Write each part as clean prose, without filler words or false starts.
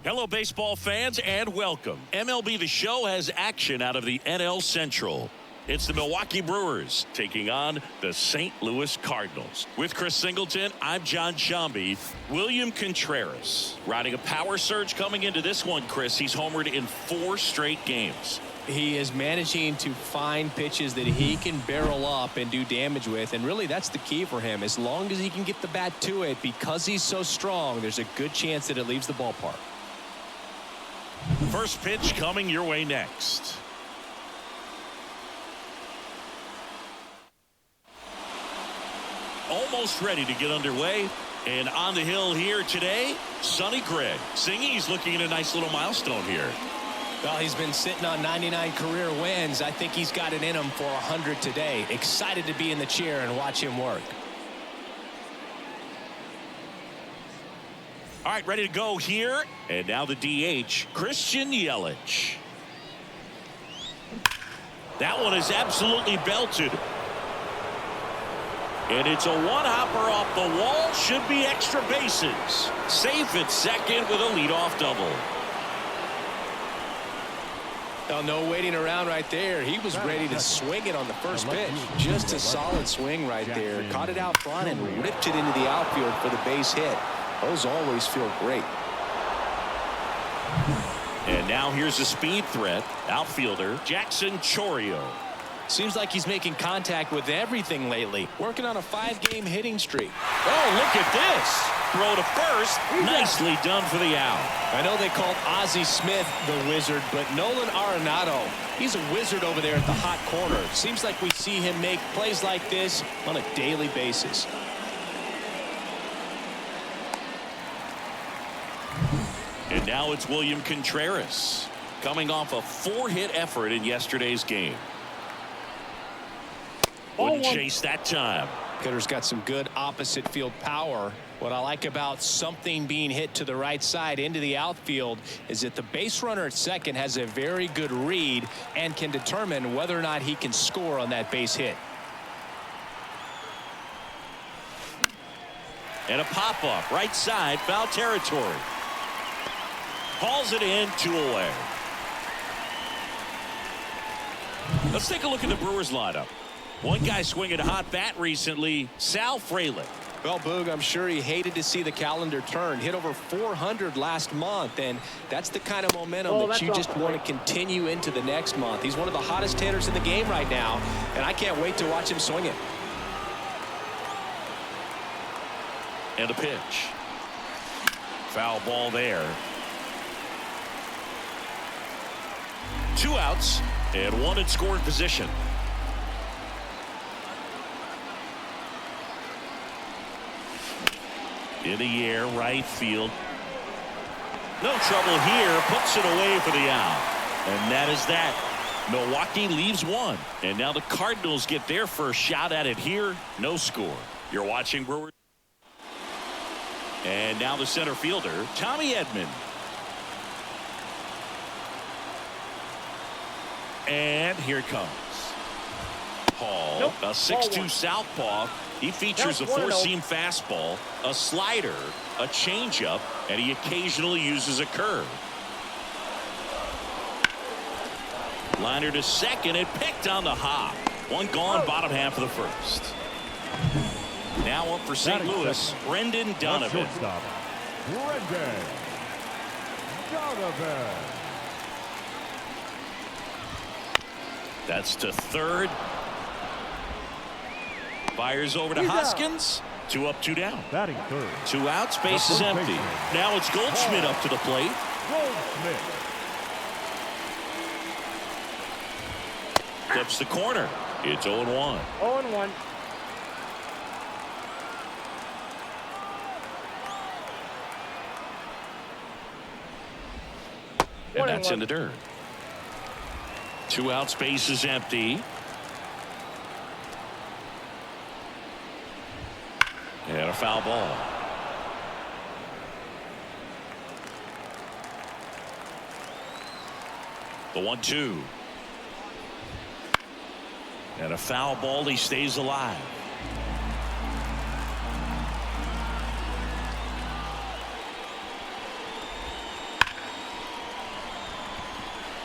Hello, baseball fans, and welcome. MLB The Show has action out of the NL Central. It's the Milwaukee Brewers taking on the St. Louis Cardinals. With Chris Singleton, I'm John Shambi. William Contreras riding a power surge coming into this one, Chris. He's homered in 4 straight games. He is managing to find pitches that he can barrel up and do damage with, and really that's the key for him. As long as he can get the bat to it, because he's so strong, there's a good chance that it leaves the ballpark. First pitch coming your way next. Almost ready to get underway. And on the hill here today, Sonny Gregg. Singy, he's looking at a nice little milestone here. Well, he's been sitting on 99 career wins. I think he's got it in him for 100 today. Excited to be in the chair and watch him work. All right, ready to go here. And now the DH, Christian Yelich. That one is absolutely belted. And it's a one-hopper off the wall. Should be extra bases. Safe at second with a leadoff double. Oh, no waiting around right there. He was ready to swing it on the first pitch. Just a solid swing right there. Caught it out front and ripped it into the outfield for the base hit. Those always feel great. And now here's a speed threat. Outfielder Jackson Chourio. Seems like he's making contact with everything lately. Working on a 5-game hitting streak. Oh, look at this. Throw to first. Nicely done for the out. I know they called Ozzie Smith the wizard, but Nolan Arenado, he's a wizard over there at the hot corner. Seems like we see him make plays like this on a daily basis. And now it's William Contreras coming off a 4-hit effort in yesterday's game. Wouldn't chase that time. Hitter's got some good opposite field power. What I like about something being hit to the right side into the outfield is that the base runner at second has a very good read and can determine whether or not he can score on that base hit. And a pop-up right side, foul territory. Hauls it in, 2 away. Let's take a look at the Brewers lineup. One guy swinging a hot bat recently, Sal Frelick. Well, Boog, I'm sure he hated to see the calendar turn. Hit over 400 last month, and that's the kind of momentum that you just want to continue into the next month. He's one of the hottest hitters in the game right now, and I can't wait to watch him swing it. And a pitch. Foul ball there. 2 outs and 1 in scoring position. In the air, right field. No trouble here. Puts it away for the out. And that is that. Milwaukee leaves 1. And now the Cardinals get their first shot at it here. No score. You're watching Brewers. And now the center fielder, Tommy Edman. And here it comes. Hall, a 6'2 southpaw. He features a 4-seam fastball, a slider, a changeup, and he occasionally uses a curve. Liner to second and picked on the hop. 1 gone, bottom half of the first. Now up for St. Louis, Brendan Donovan. Brendan Donovan. That's to third. Fires over to Hoskins. 2 up, 2 down. Batting third. 2 outs, base is empty. Now it's Goldschmidt up to the plate. Goldschmidt. Clips the corner. It's 0-1. 0-1. And that's in the dirt. 2 outs, base is empty. And a foul ball. The 1-2. And a foul ball. He stays alive.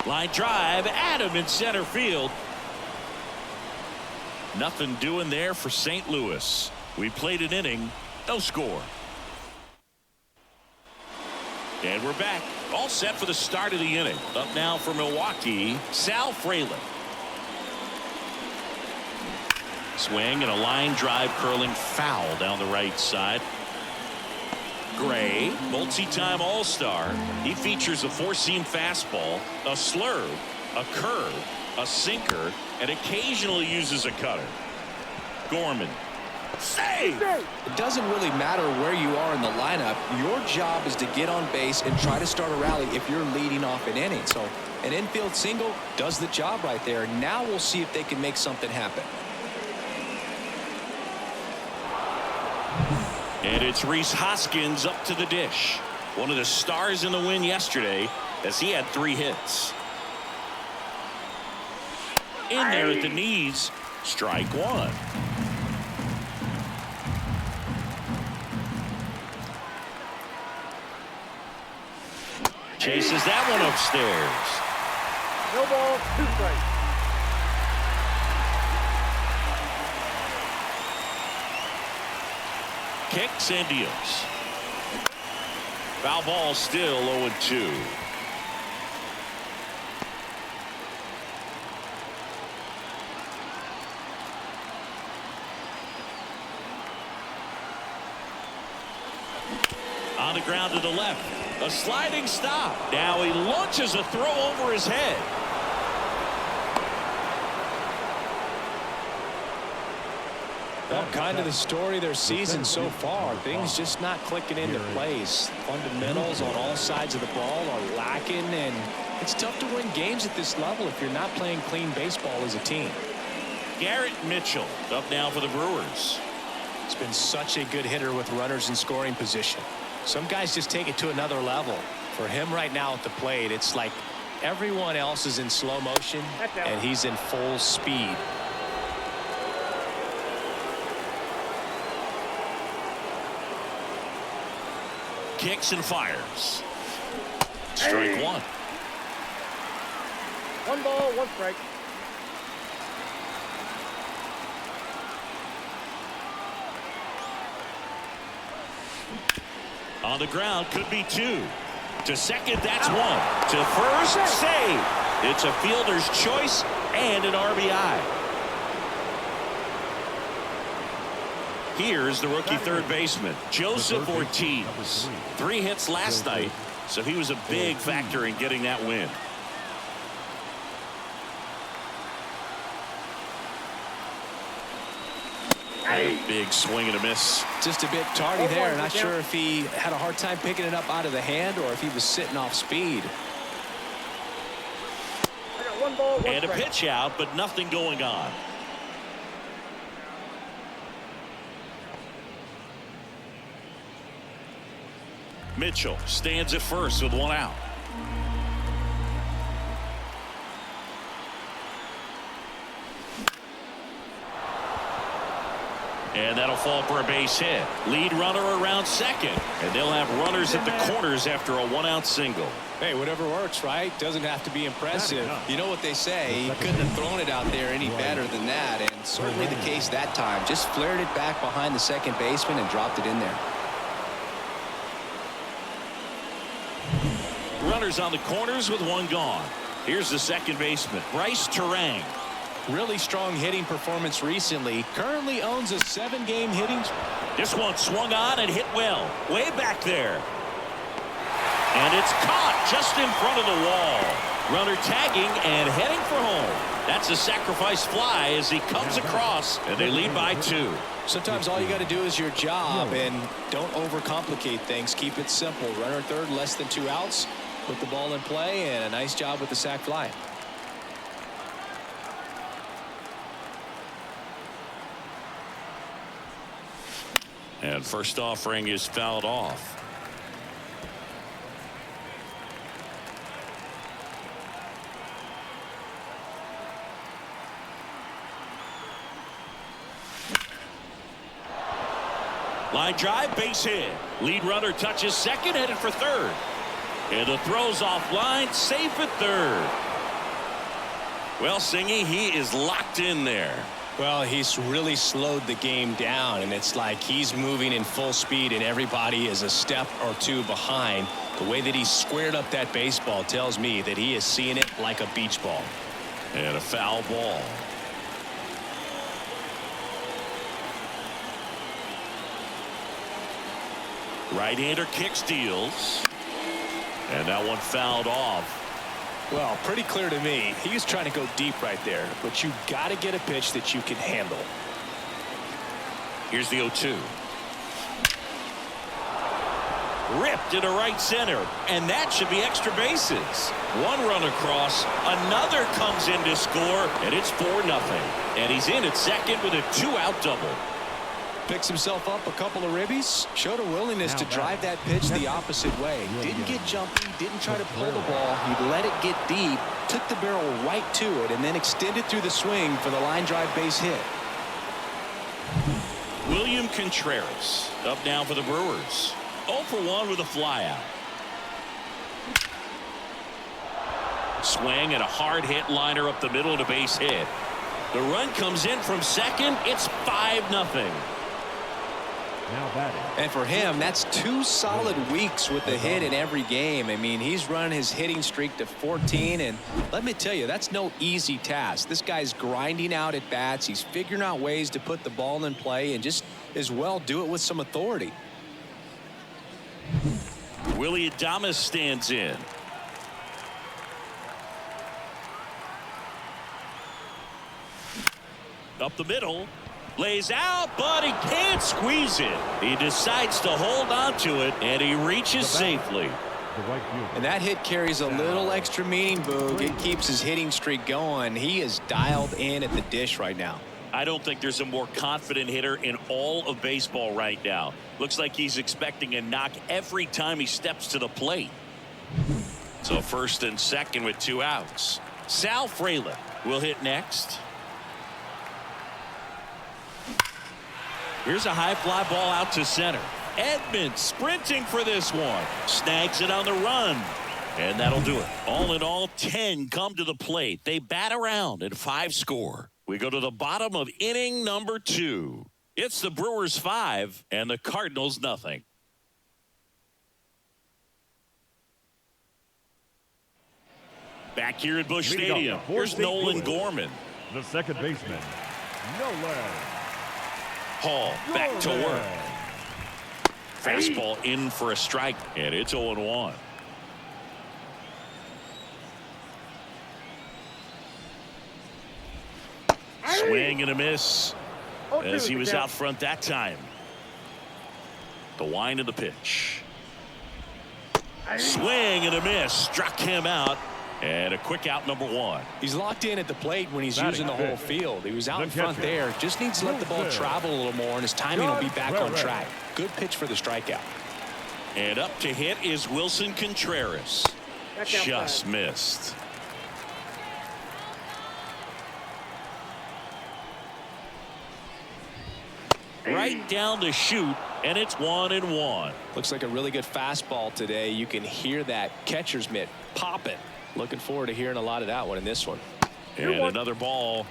Line drive, Adam in center field. Nothing doing there for St. Louis. We played an inning, no score. And we're back, all set for the start of the inning. Up now for Milwaukee, Sal Frelick. Swing and a line drive curling foul down the right side. Gray, multi-time All-Star. He features a four-seam fastball, a slurve, a curve, a sinker, and occasionally uses a cutter. Gorman. Save! It doesn't really matter where you are in the lineup. Your job is to get on base and try to start a rally if you're leading off an inning. So an infield single does the job right there. Now we'll see if they can make something happen. And it's Rhys Hoskins up to the dish. One of the stars in the win yesterday as he had 3 hits. In there at the knees, strike 1. Chases that one upstairs. No ball, 2 strikes. Kicks and deals. Foul ball still 0-2. On the ground to the left. A sliding stop. Now he launches a throw over his head. Well, kind of the story of their season so far. Things just not clicking into place. Fundamentals on all sides of the ball are lacking, and it's tough to win games at this level if you're not playing clean baseball as a team. Garrett Mitchell up now for the Brewers. It's been such a good hitter with runners in scoring position. Some guys just take it to another level. For him right now at the plate, it's like everyone else is in slow motion and he's in full speed. Kicks and fires. Strike 1. 1 ball, 1 strike. On the ground, could be 2. To second, that's 1. To first, save. It's a fielder's choice and an RBI. Here's the rookie third baseman, Joseph Ortiz. 3 hits last night, so he was a big factor in getting that win. Big swing and a miss. Just a bit tardy there. Not sure if he had a hard time picking it up out of the hand or if he was sitting off speed. I got 1 ball, 1 And a strike. pitch out, but nothing going on. Mitchell stands at first with 1 out. And that'll fall for a base hit. Lead runner around second. And they'll have runners at the corners after a 1-out single. Hey, whatever works, right? Doesn't have to be impressive. You know what they say, he couldn't have thrown it out there any better than that, and certainly the case that time. Just flared it back behind the second baseman and dropped it in there. Runners on the corners with 1 gone. Here's the second baseman, Bryce Terang. Really strong hitting performance recently. Currently owns a 7-game hitting. This one swung on and hit well. Way back there. And it's caught just in front of the wall. Runner tagging and heading for home. That's a sacrifice fly as he comes across, and they lead by 2. Sometimes all you got to do is your job, and don't overcomplicate things. Keep it simple. Runner third, less than 2 outs. Put the ball in play, and a nice job with the sac fly. And first offering is fouled off. Line drive, base hit. Lead runner touches second, headed for third. And the throw's offline, safe at third. Well, Singy, he is locked in there. Well, he's really slowed the game down, and it's like he's moving in full speed, and everybody is a step or two behind. The way that he squared up that baseball tells me that he is seeing it like a beach ball. And a foul ball. Right-hander kick steals. And that one fouled off. Well, pretty clear to me. He was trying to go deep right there, but you got to get a pitch that you can handle. Here's the 0-2. Ripped into right center, and that should be extra bases. One run across, another comes in to score, and it's 4-0. And he's in at second with a 2-out double. Picks himself up a couple of ribbies, showed a willingness to drive that pitch the opposite way. Didn't get jumpy, didn't try to pull the ball. He let it get deep, took the barrel right to it, and then extended through the swing for the line drive base hit. William Contreras up now for the Brewers. 0 for 1 with a flyout. Swing and a hard hit liner up the middle and a base hit. The run comes in from second. It's 5-0. Now batting. And for him, that's 2 solid weeks with the hit in every game. I mean, he's run his hitting streak to 14, and let me tell you, that's no easy task. This guy's grinding out at bats. He's figuring out ways to put the ball in play and just as well do it with some authority. Willie Adames stands in. Up the middle. Lays out, but he can't squeeze it. He decides to hold on to it, and he reaches safely. And that hit carries a little extra meaning, Boog. It keeps his hitting streak going. He is dialed in at the dish right now. I don't think there's a more confident hitter in all of baseball right now. Looks like he's expecting a knock every time he steps to the plate. So first and second with 2 outs. Sal Frelick will hit next. Here's a high fly ball out to center. Edmonds sprinting for this one. Snags it on the run. And that'll do it. All in all, 10 come to the plate. They bat around and 5 score. We go to the bottom of inning number 2. It's the Brewers 5 and the Cardinals nothing. Back here at Busch Stadium, here's Nolan Gorman. The second baseman, Nolan. Hall back to work. Fastball in for a strike, and it's 0-1. Swing and a miss as he was out front that time. The wind of the pitch. Swing and a miss. Struck him out. And a quick out, number 1. He's locked in at the plate when he's using the whole field. He was out in front there. Just needs to let the ball travel a little more, and his timing will be back on track. Good pitch for the strikeout. And up to hit is Wilson Contreras. Just missed. Right down the chute, and it's 1-1. Looks like a really good fastball today. You can hear that catcher's mitt popping. Looking forward to hearing a lot of that one in this one. And another ball.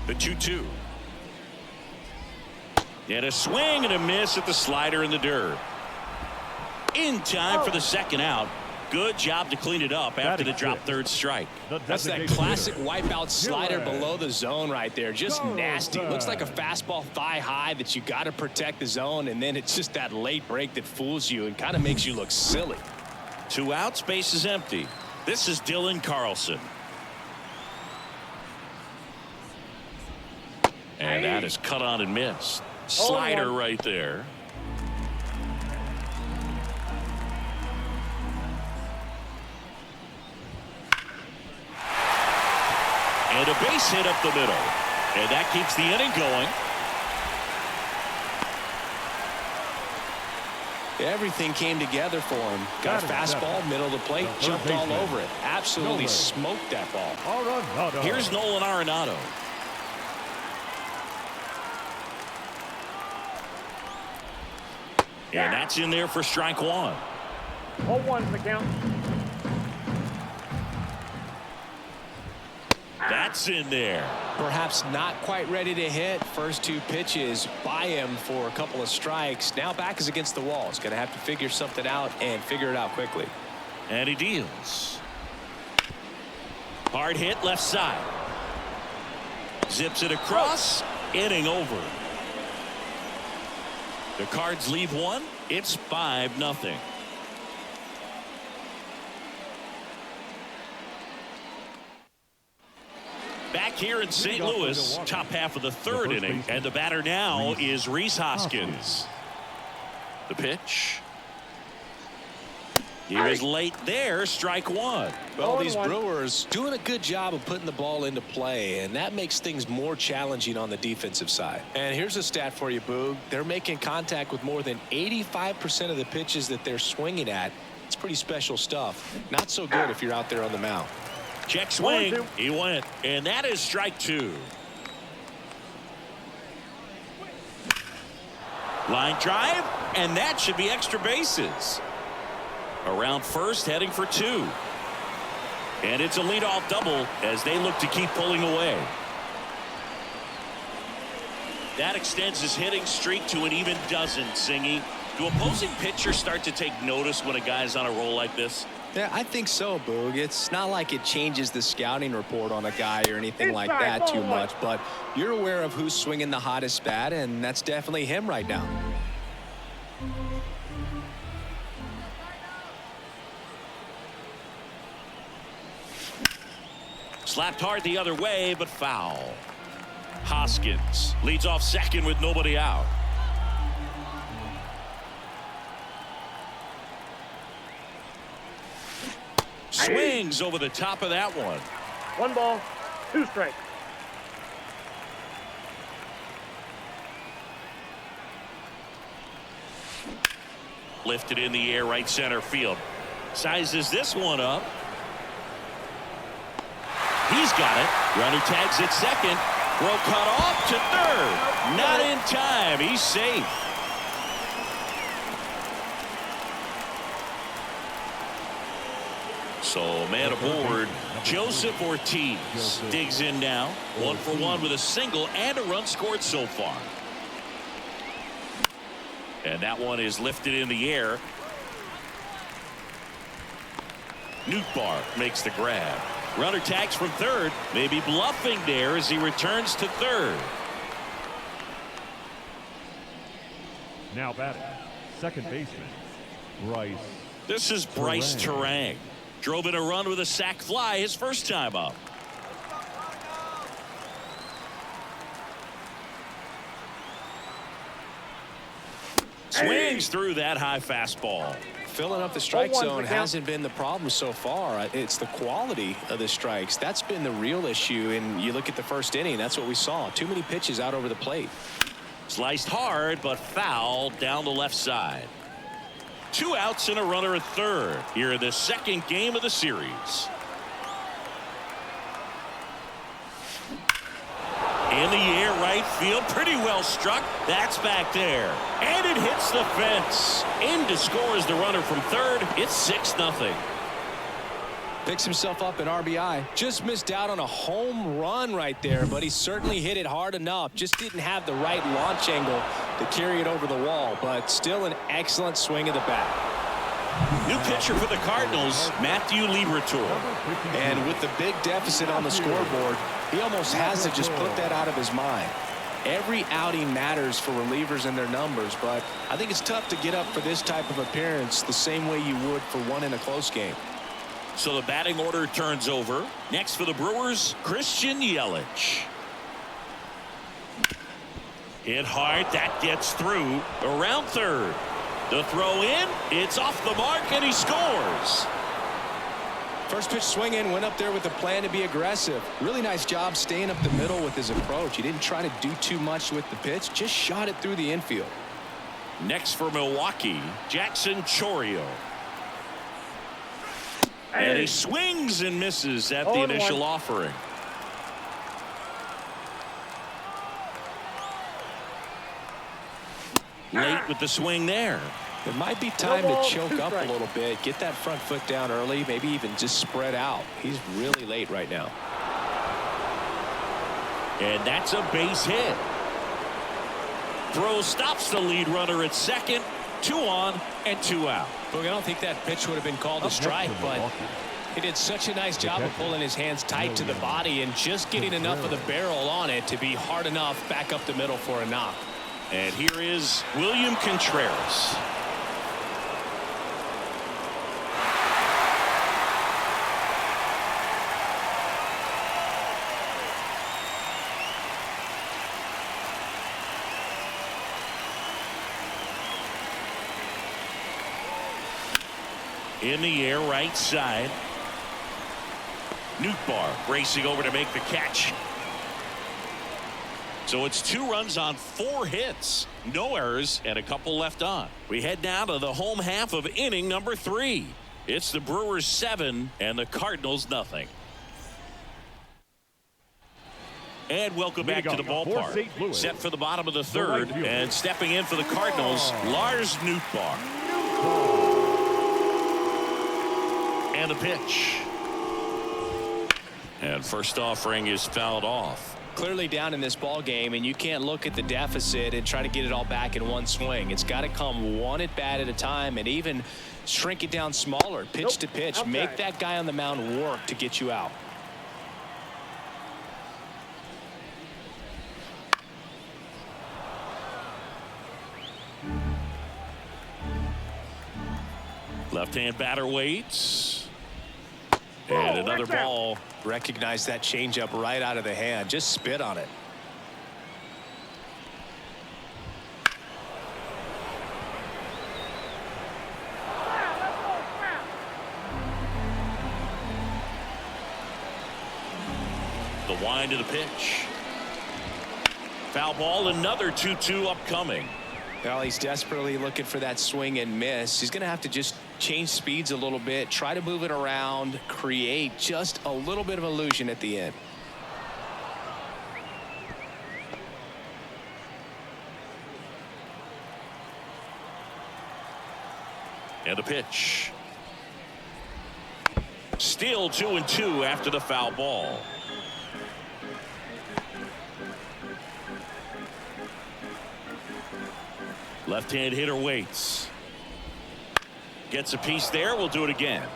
The 2-2. And a swing and a miss at the slider in the dirt. In time for the second out. Good job to clean it up after the drop third strike. That's that classic wipeout slider below the zone right there. Just nasty. Looks like a fastball thigh high that you got to protect the zone, and then it's just that late break that fools you and kind of makes you look silly. 2 outs, base is empty. This is Dylan Carlson. And that is cut on and missed. Slider right there. And a base hit up the middle. And that keeps the inning going. Everything came together for him. Got a fastball, middle of the plate, jumped all over it. Absolutely smoked that ball. Here's Nolan Arenado. And that's in there for strike one. 0-1's the count. That's in there. Perhaps not quite ready to hit. First two pitches by him for a couple of strikes. Now back is against the wall. He's going to have to figure something out and figure it out quickly. And he deals. Hard hit left side. Zips it across. Inning over. The Cards leave one. It's 5-0. Back here in St. Louis, top half of the third inning, and the batter now is Rhys Hoskins. The pitch. He was late there, strike one. Well, these Brewers doing a good job of putting the ball into play, and that makes things more challenging on the defensive side. And here's a stat for you, Boog. They're making contact with more than 85% of the pitches that they're swinging at. It's pretty special stuff. Not so good if you're out there on the mound. Check swing. He went. And that is strike two. Line drive. And that should be extra bases. Around first, heading for two. And it's a leadoff double as they look to keep pulling away. That extends his hitting streak to an even dozen, Singy. Do opposing pitchers start to take notice when a guy's on a roll like this? Yeah, I think so, Boog. It's not like it changes the scouting report on a guy or anything like that too much, but you're aware of who's swinging the hottest bat, and that's definitely him right now. Slapped hard the other way, but foul. Hoskins leads off second with nobody out. Swings over the top of that one. 1 ball, 2 strikes. Lifted in the air, right center field. Sizes this one up. He's got it. Runner tags at second. Throw cut off to third. Not in time. He's safe. So man aboard. Joseph Ortiz digs in now. 1 for 1 with a single and a run scored so far. And that one is lifted in the air. Nootbaar makes the grab. Runner tags from third. Maybe bluffing there as he returns to third. Now batting, second baseman, Bryce. This is Bryce Terang. Drove in a run with a sac fly his first time up. Swings through that high fastball. Filling up the strike zone hasn't been the problem so far. It's the quality of the strikes. That's been the real issue. And you look at the first inning, that's what we saw. Too many pitches out over the plate. Sliced hard, but foul down the left side. 2 outs and a runner at third here in the second game of the series. In the air, right field, pretty well struck. That's back there. And it hits the fence. In to score is the runner from third. It's 6-0. Picks himself up an RBI. Just missed out on a home run right there, but he certainly hit it hard enough. Just didn't have the right launch angle to carry it over the wall, but still an excellent swing of the bat. New pitcher for the Cardinals, Matthew Liberatore. And with the big deficit on the scoreboard, he almost has to just put that out of his mind. Every outing matters for relievers and their numbers, but I think it's tough to get up for this type of appearance the same way you would for one in a close game. So the batting order turns over. Next for the Brewers, Christian Yelich. Hit hard, that gets through. Around third. The throw in, it's off the mark, and he scores. First pitch swinging, went up there with a plan to be aggressive. Really nice job staying up the middle with his approach. He didn't try to do too much with the pitch, just shot it through the infield. Next for Milwaukee, Jackson Chourio. And he swings and misses at the initial offering. Late with the swing there. It might be time to choke up a little bit, get that front foot down early, maybe even just spread out. He's really late right now. And that's a base hit. Throw stops the lead runner at second. 2 on and 2 out. Look, I don't think that pitch would have been called a strike, but he did such a nice job of pulling his hands tight to the body and just getting enough of the barrel on it to be hard enough back up the middle for a knock. And here is William Contreras. In the air, right side. Nootbaar racing over to make the catch. So it's 2 runs on 4 hits, no errors, and a couple left on. We head now to the home half of inning number 3. It's the Brewers 7 and the Cardinals nothing. And welcome back to the ballpark. Set for the bottom of the 3rd, and stepping in for the Cardinals, Lars Nootbaar. And the pitch. And first offering is fouled off. Clearly down in this ball game, and you can't look at the deficit and try to get it all back in one swing. It's got to come one at bat at a time, and even shrink it down smaller, pitch to pitch. Make that guy on the mound work to get you out. Left-hand batter waits. And another ball. Recognize that changeup right out of the hand. Just spit on it. The wind of the pitch. Foul ball, another 2-2 upcoming. Well, he's desperately looking for that swing and miss. He's going to have to just change speeds a little bit, try to move it around, create just a little bit of illusion at the end. And the pitch. Still 2-2 after the foul ball. Left-hand hitter waits. Gets a piece there. We'll do it again.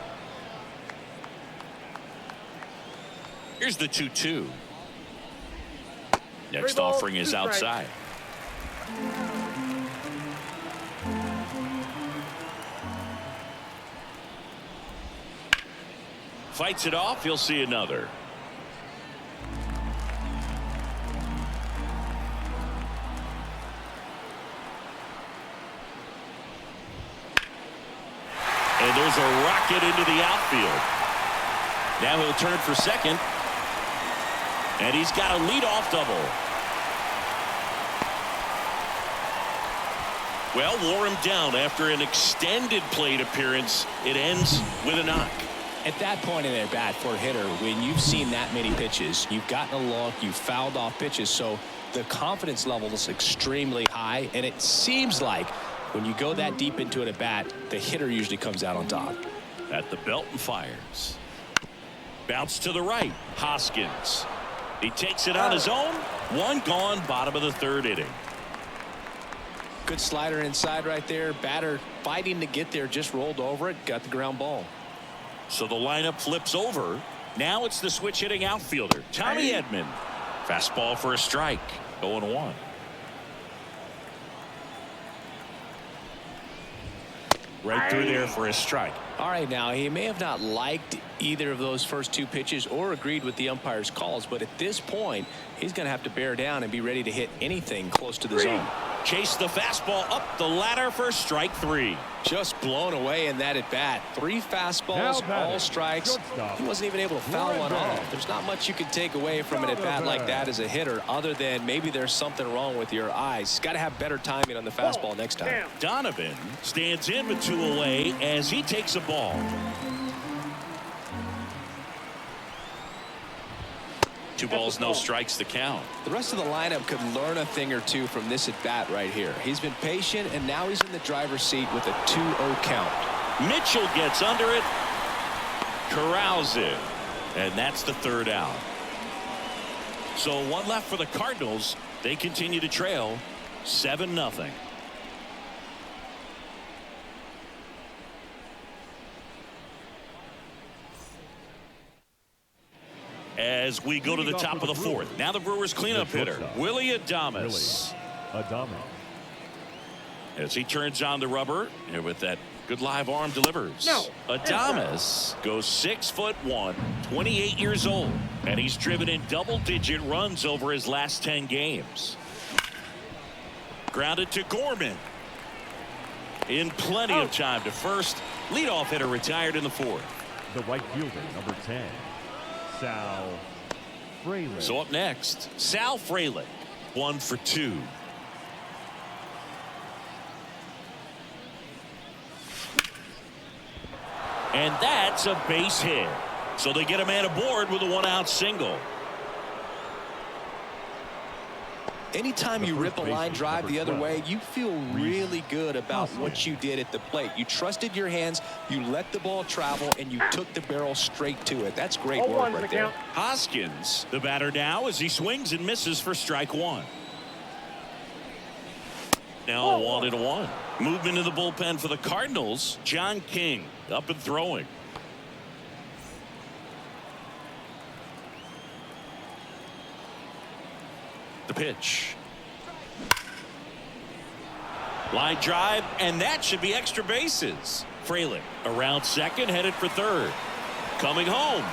Here's the 2-2. Next offering is outside. Fights it off. He'll see another. And there's a rocket into the outfield. Now he'll turn for second. And he's got a leadoff double. Well, wore him down after an extended plate appearance. It ends with a knock. At that point in at bat for a hitter, when you've seen that many pitches, you've gotten a look, you've fouled off pitches, so the confidence level is extremely high, and it seems like when you go that deep into it at bat, the hitter usually comes out on top. At the belt and fires. Bounce to the right. Hoskins. He takes it on his own. One gone, bottom of the 3rd inning. Good slider inside right there. Batter fighting to get there, just rolled over it, got the ground ball. So the lineup flips over. Now it's the switch hitting outfielder, Tommy Edman. Fastball for a strike. 0-1. Right through there for a strike. All right, now he may have not liked either of those first 2 pitches or agreed with the umpire's calls, but at this point he's going to have to bear down and be ready to hit anything close to the zone. Chase the fastball up the ladder for strike 3. Just blown away in that at bat. 3 fastballs, all strikes. He wasn't even able to foul one off. There's not much you can take away from an at bat like that as a hitter, other than maybe there's something wrong with your eyes. Got to have better timing on the fastball next time. Donovan stands in with 2 away as he takes a ball. 2 balls, no strikes to count. The rest of the lineup could learn a thing or two from this at bat right here. He's been patient, and now he's in the driver's seat with a 2-0 count. Mitchell gets under it, corrals it, and that's the 3rd out. So 1 left for the Cardinals. They continue to trail 7-0. As we go to the top of the 4th. Now the Brewers cleanup hitter, Willie Adames. As he turns on the rubber and with that good live arm delivers. Adames goes 6'1", 28 years old, and he's driven in double-digit runs over his last 10 games. Grounded to Gorman. In plenty of time to first. Leadoff hitter retired in the 4th. The right fielder, number 10. Sal Frelick. So up next, Sal Frelick, 1 for 2. And that's a base hit. So they get a man aboard with a 1-out single. Anytime you rip a line drive the other way, you feel really good about what you did at the plate. You trusted your hands, you let the ball travel, and you took the barrel straight to it. That's great work right there. Hoskins, the batter now, as he swings and misses for strike 1. Now 1-1. Movement in the bullpen for the Cardinals. John King up and throwing. The pitch. Line drive, and that should be extra bases. Frelick around second, headed for 3rd. Coming home.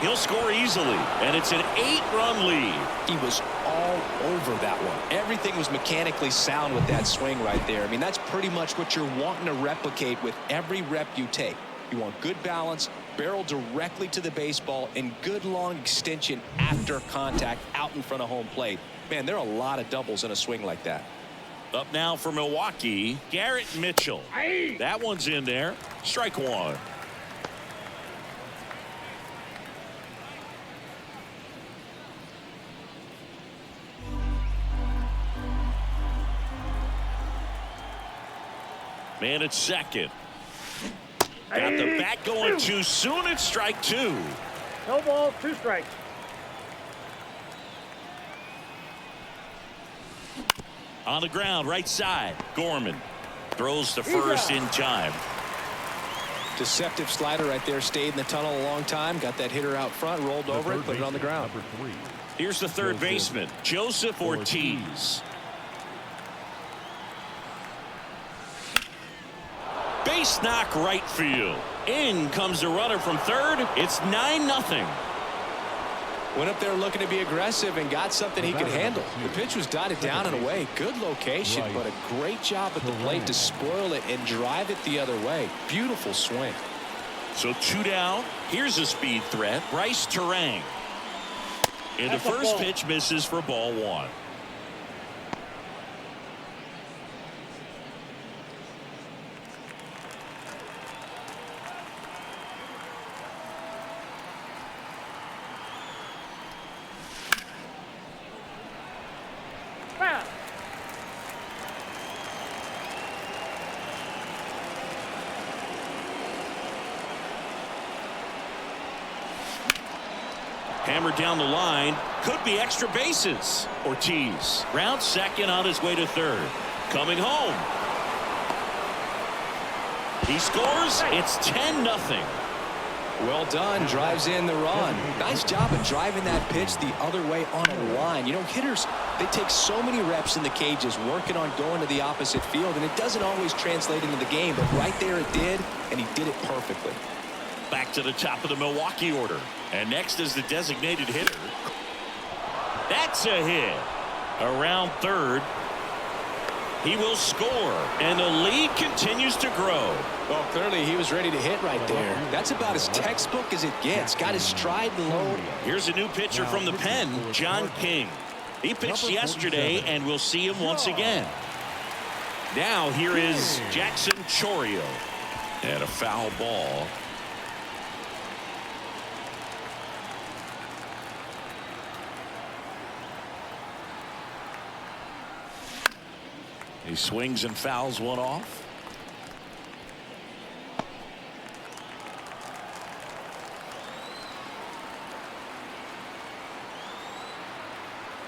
He'll score easily, and it's an 8-run lead. He was all over that one. Everything was mechanically sound with that swing right there. I mean, that's pretty much what you're wanting to replicate with every rep you take. You want good balance, barrel directly to the baseball, and good long extension after contact out in front of home plate. Man, there are a lot of doubles in a swing like that. Up now for Milwaukee, Garrett Mitchell. That one's in there. Strike 1. Man at second. Got the bat going too soon. It's strike 2. No ball, 2 strikes. On the ground, right side. Gorman throws to first in time. Deceptive slider right there. Stayed in the tunnel a long time. Got that hitter out front, rolled over it, put it on the ground. Here's the 3rd baseman, Joseph Ortiz. Base knock right field. In comes the runner from 3rd. It's 9-0. Went up there looking to be aggressive and got something he could handle. The pitch was dotted down and away. Good location, but a great job at the plate to spoil it and drive it the other way. Beautiful swing. So 2 down. Here's a speed threat. Bryce Terang. And the first pitch misses for ball 1. Hammered down the line. Could be extra bases. Ortiz rounds second on his way to 3rd. Coming home. He scores. It's 10-0. Well done. Drives in the run. Nice job of driving that pitch the other way on a line. You know, hitters, they take so many reps in the cages working on going to the opposite field, and it doesn't always translate into the game, but right there it did, and he did it perfectly. Back to the top of the Milwaukee order. And next is the designated hitter. That's a hit. Around third. He will score, and the lead continues to grow. Well, clearly he was ready to hit right there. That's about as textbook as it gets. Got his stride low. Here's a new pitcher from the pen, John King. He pitched yesterday, and we'll see him once again. Now here is Jackson Chourio. And a foul ball. He swings and fouls one off.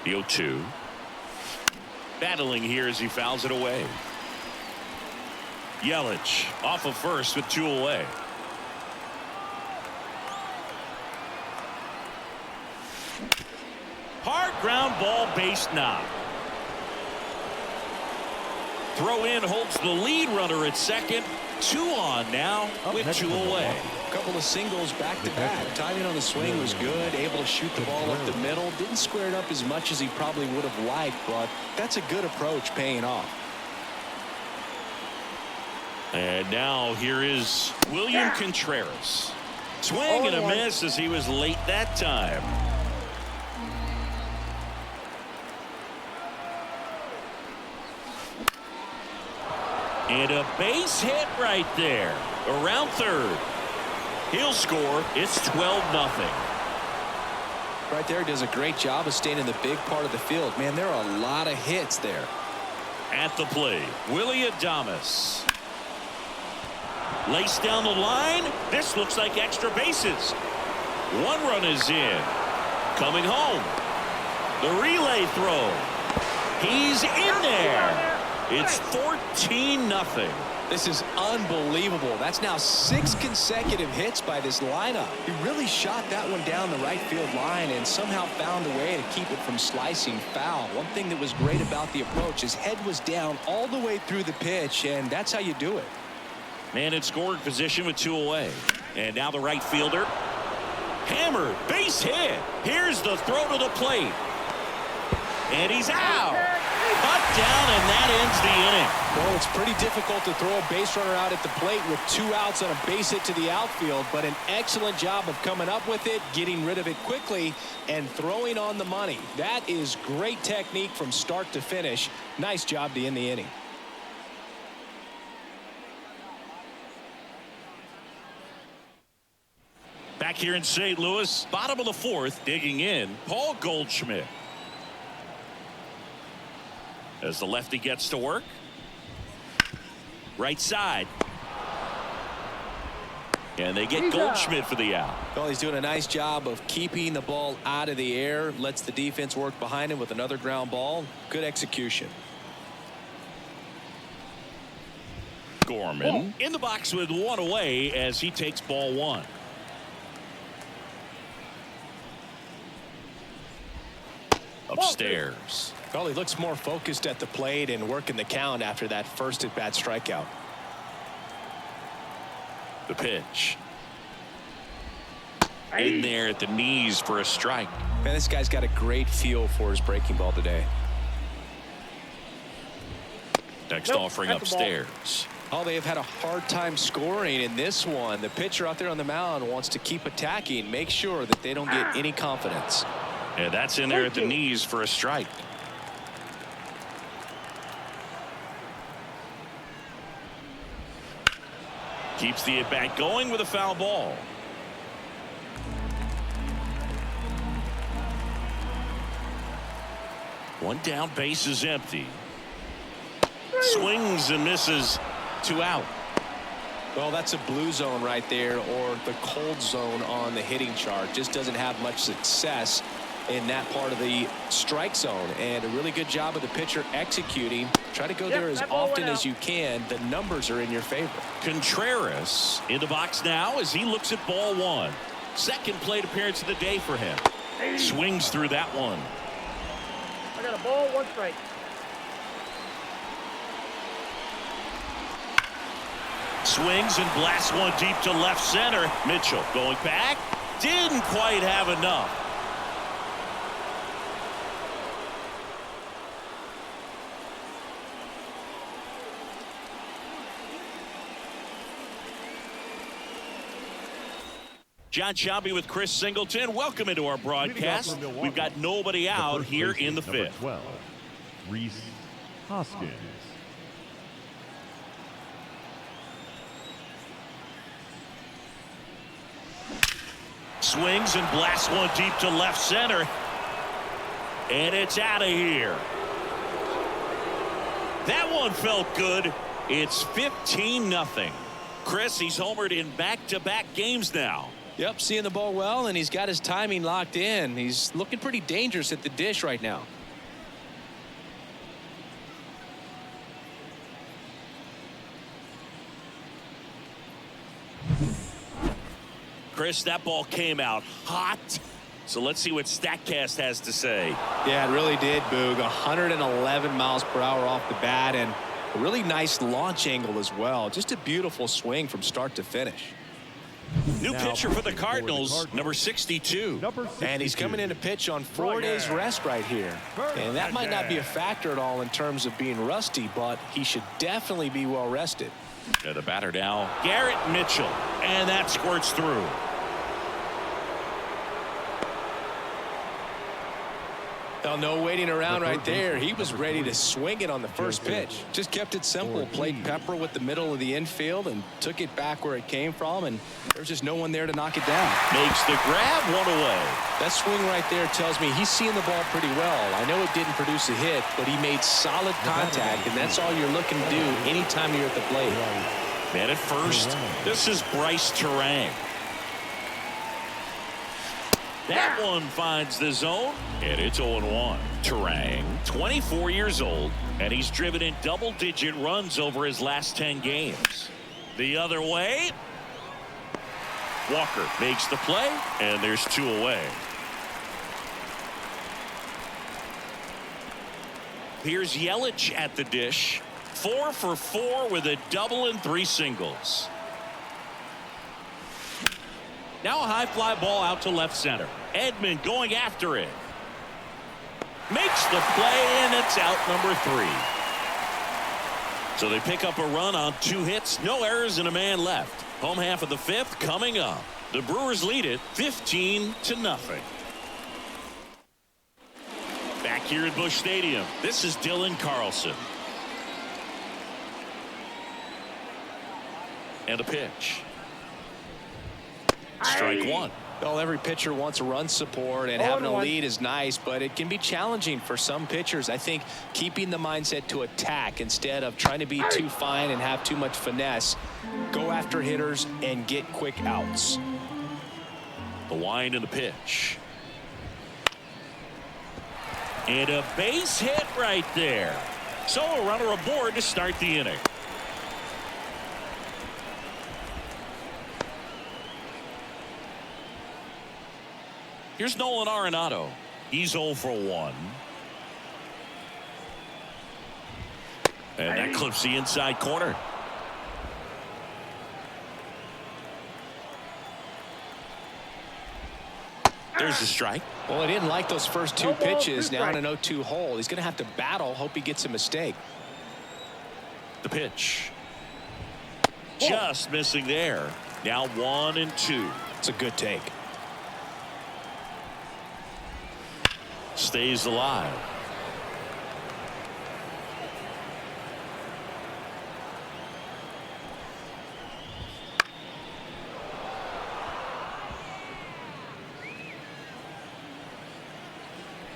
The 0-2. Battling here as he fouls it away. Yelich off of first with 2 away. Hard ground ball, base knock. Throw in holds the lead runner at second. 2 on now with 2 away. A couple of singles back to back. Timing on the swing was good. Able to shoot the ball up the middle. Didn't square it up as much as he probably would have liked, but that's a good approach paying off. And now here is William Contreras. Swing and a miss as he was late that time. And a base hit right there. Around third. He'll score. It's 12-0. Right there, does a great job of staying in the big part of the field. Man, there are a lot of hits there. At the plate, Willie Adames. Lace down the line. This looks like extra bases. 1 run is in. Coming home. The relay throw. He's in there. It's 14-0. This is unbelievable. That's now 6 consecutive hits by this lineup. He really shot that one down the right field line and somehow found a way to keep it from slicing foul. One thing that was great about the approach, his head was down all the way through the pitch, and that's how you do it. Man in scoring position with 2 away. And now the right fielder. Hammered, base hit. Here's the throw to the plate. And he's out. Cut down, and that ends the inning. Well, it's pretty difficult to throw a base runner out at the plate with 2 outs on a base hit to the outfield, but an excellent job of coming up with it, getting rid of it quickly, and throwing on the money. That is great technique from start to finish. Nice job to end the inning. Back here in St. Louis, bottom of the 4th, digging in, Paul Goldschmidt. As the lefty gets to work. Right side. And they get Goldschmidt for the out. Well, he's doing a nice job of keeping the ball out of the air. Lets the defense work behind him with another ground ball. Good execution. Gorman in the box with 1 away as he takes ball 1. Upstairs. Well, he looks more focused at the plate and working the count after that first at-bat strikeout. The pitch. In there at the knees for a strike. Man, this guy's got a great feel for his breaking ball today. Next offering upstairs. Oh, they have had a hard time scoring in this one. The pitcher out there on the mound wants to keep attacking, make sure that they don't get any confidence. Yeah, that's in there at the knees for a strike. Keeps the at-bat going with a foul ball. One down, base is empty. Swings and misses. 2 out. Well, that's a blue zone right there, or the cold zone on the hitting chart. Just doesn't have much success in that part of the strike zone, and a really good job of the pitcher executing. Try to go there as often as you can. The numbers are in your favor. Contreras in the box now as he looks at ball 1. Second plate appearance of the day for him. Swings through that one. I got a ball, 1 strike. Swings and blasts one deep to left center. Mitchell going back. Didn't quite have enough. John Shelby with Chris Singleton. Welcome into our broadcast. We've got nobody out here in the fifth. 12, Reese Hoskins. Swings and blasts one deep to left center. And it's out of here. That one felt good. It's 15-0. Chris, he's homered in back-to-back games now. Yep, seeing the ball well, and he's got his timing locked in. He's looking pretty dangerous at the dish right now. Chris, that ball came out hot. So let's see what StatCast has to say. Yeah, it really did, Boog. 111 miles per hour off the bat, and a really nice launch angle as well. Just a beautiful swing from start to finish. New pitcher for the Cardinals, number 62. And he's coming in to pitch on 4 days rest right here. And that might not be a factor at all in terms of being rusty, but he should definitely be well rested. The batter now, Garrett Mitchell. And that squirts through. Well, no waiting around right there. He was ready to swing it on the first pitch. Just kept it simple. Played pepper with the middle of the infield and took it back where it came from. And there's just no one there to knock it down. Makes the grab, one away. That swing right there tells me he's seeing the ball pretty well. I know it didn't produce a hit, but he made solid contact, and that's all you're looking to do anytime you're at the plate. Man at first, this is Bryce Terang. That one finds the zone, and it's 0-1. Terang, 24 years old, and he's driven in double-digit runs over his last 10 games. The other way, Walker makes the play, and there's 2 away. Here's Yelich at the dish. 4 for 4 with a double and 3 singles. Now a high fly ball out to left center. Edman going after it. Makes the play, and it's out number 3. So they pick up a run on 2 hits, no errors, and a man left. Home half of the 5th coming up. The Brewers lead it 15-0. Back here at Busch Stadium, this is Dylan Carlson. And a pitch. Strike 1. Well, every pitcher wants run support, and having a lead is nice, but it can be challenging for some pitchers. I think keeping the mindset to attack instead of trying to be too fine and have too much finesse. Go after hitters and get quick outs. The wind and the pitch. And a base hit right there. So a runner aboard to start the inning. Here's Nolan Arenado. He's 0 for 1. And that clips the inside corner. There's the strike. Well, I didn't like those first 2 pitches. Now in an 0-2 hole. He's going to have to battle. Hope he gets a mistake. The pitch. Just missing there. Now 1 and 2. It's a good take. Stays alive.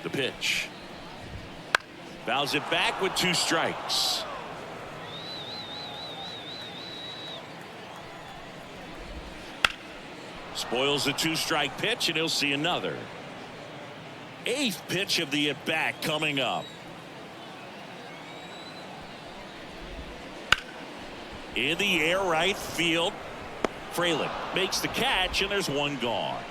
The pitch. Fouls it back with 2 strikes. Spoils the 2-strike pitch, and he'll see another. 8th pitch of the at-bat coming up. In the air, right field. Fralin makes the catch, and there's 1 gone.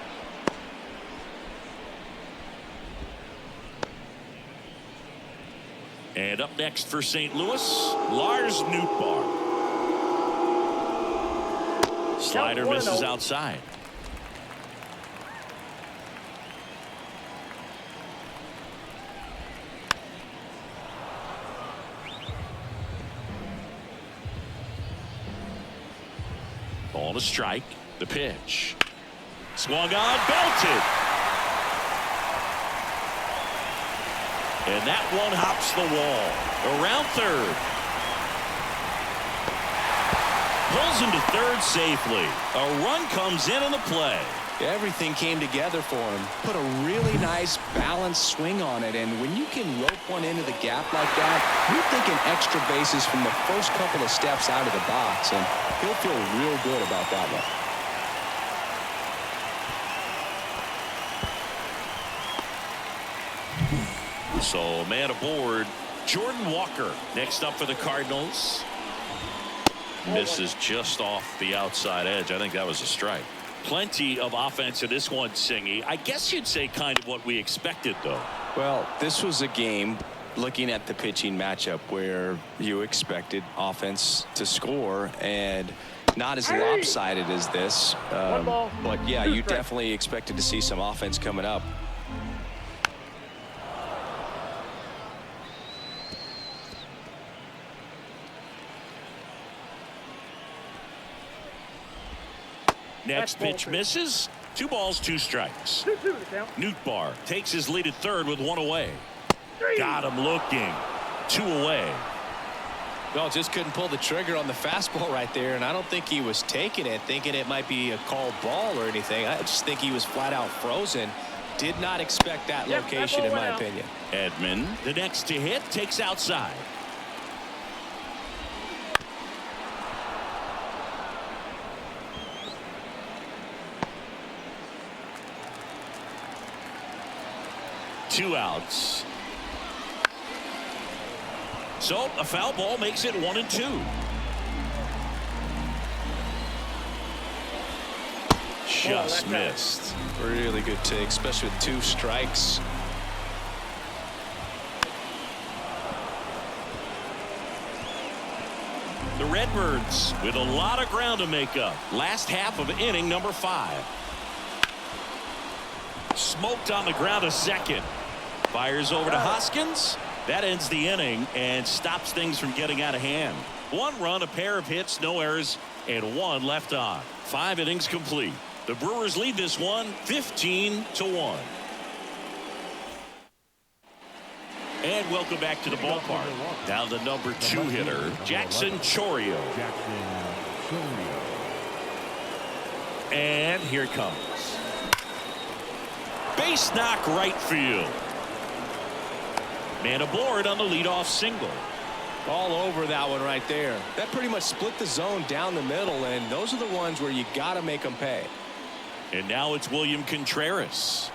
And up next for St. Louis, Lars Nootbaar. Slider misses outside. Ball to strike. The pitch. Swung on, belted. And that one hops the wall. Around third. Pulls into third safely. A run comes in on the play. Everything came together for him. Put a really nice balanced swing on it, and when you can rope one into the gap like that, you're thinking extra bases from the first couple of steps out of the box, and he'll feel real good about that one. So, man aboard, Jordan Walker next up for the Cardinals. Misses just off the outside edge. I think that was a strike. Plenty of offense in this one, Singy. I guess you'd say kind of what we expected, though. Well, this was a game, looking at the pitching matchup, where you expected offense to score, and not as lopsided as this. But, yeah, you definitely expected to see some offense coming up. Next pitch misses. 2 balls, 2 strikes. Nootbaar takes his lead at third with 1 away. Got him looking. 2 away. Well, just couldn't pull the trigger on the fastball right there, and I don't think he was taking it, thinking it might be a called ball or anything. I just think he was flat out frozen. Did not expect that location, in my opinion. Edman, the next to hit, takes outside. Two outs. So a foul ball makes it 1-2. Just missed. Really good take, especially with 2 strikes. The Redbirds with a lot of ground to make up. Last half of inning number 5. Smoked on the ground a second. Fires over to Hoskins. That ends the inning and stops things from getting out of hand. 1 run, a pair of hits, no errors, and 1 left on. 5 innings complete. The Brewers lead this one 15-1. And welcome back to the ballpark. Now the number 2 hitter, Jackson Chourio. And here it comes. Base knock right field. Man aboard on the leadoff single. All over that one right there. That pretty much split the zone down the middle, and those are the ones where you got to make them pay. And now it's William Contreras.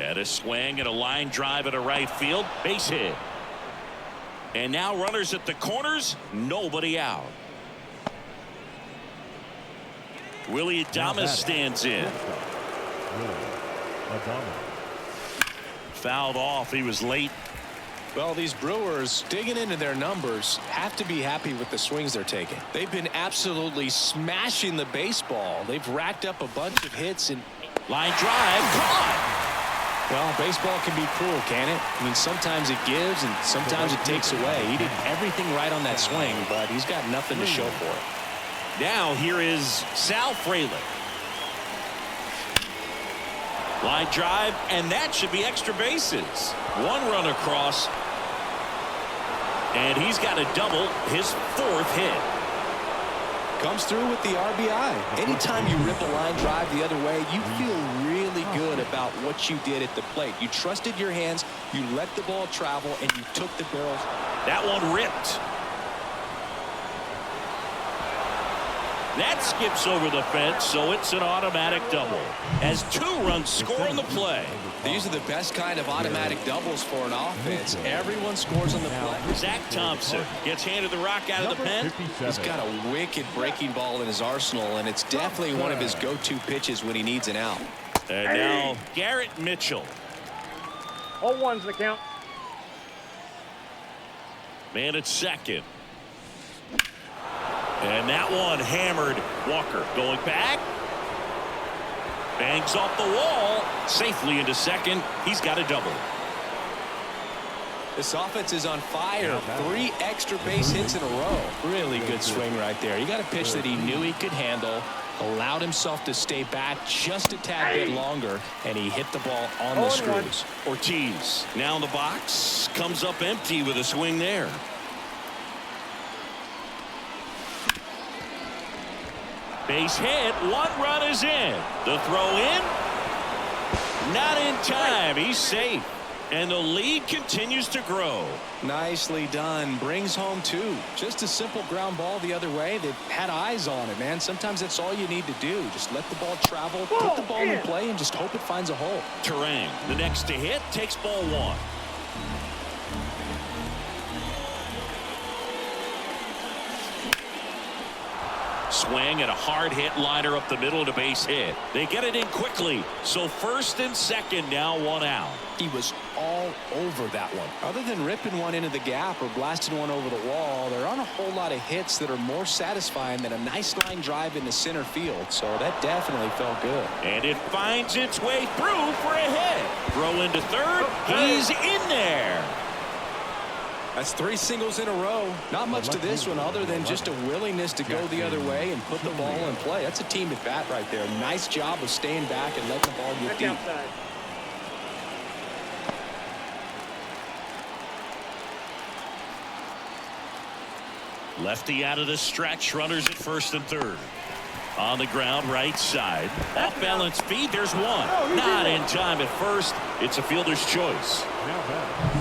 And a swing and a line drive at a right field. Base hit. And now runners at the corners. Nobody out. Willie Adames stands in. Fouled off. He was late. Well, these Brewers, digging into their numbers, have to be happy with the swings they're taking. They've been absolutely smashing the baseball. They've racked up a bunch of hits and line drive. Caught. Well, baseball can be cruel, can it? I mean, sometimes it gives and sometimes it takes away. He did everything right on that swing, but he's got nothing to show for it. Now here is Sal Frelick. Line drive, and that should be extra bases. 1 run across, and he's got a double, his 4th hit. Comes through with the RBI. Anytime you rip a line drive the other way, you feel really good about what you did at the plate. You trusted your hands, you let the ball travel, and you took the barrels. That one ripped. That skips over the fence, so it's an automatic double. As 2 runs score on the play. These are the best kind of automatic doubles for an offense. Everyone scores on the play. Zach Thompson gets handed the rock out of the pen. He's got a wicked breaking ball in his arsenal, and it's definitely one of his go-to pitches when he needs an out. And now Garrett Mitchell. 0-1's the count. Man at second. And that one hammered. Walker going back. Bangs off the wall. Safely into second. He's got a double. This offense is on fire. 3 extra base hits in a row. Really good swing right there. He got a pitch that he knew he could handle, allowed himself to stay back just a tad bit longer, and he hit the ball on the screws. Ortiz now in the box, comes up empty with a swing there. Base hit, 1 run is in. The throw in, not in time. He's safe, and the lead continues to grow. Nicely done. Brings home 2. Just a simple ground ball the other way. They've had eyes on it, man. Sometimes that's all you need to do. Just let the ball travel, put the ball in play, and just hope it finds a hole. Terang, the next to hit, takes ball 1. Swing and a hard hit liner up the middle to base hit. They get it in quickly. So first and second, now 1 out. He was all over that one. Other than ripping one into the gap or blasting one over the wall, there aren't a whole lot of hits that are more satisfying than a nice line drive into center field. So that definitely felt good. And it finds its way through for a hit. Throw into third. He's in there. That's 3 singles in a row. Not much to this one other than just a willingness to go the other way and put the ball in play. That's a team at bat right there. Nice job of staying back and letting the ball get deep. Lefty out of the stretch. Runners at first and third. On the ground, right side. Off balance feed. There's 1. Not in time at first. It's a fielder's choice.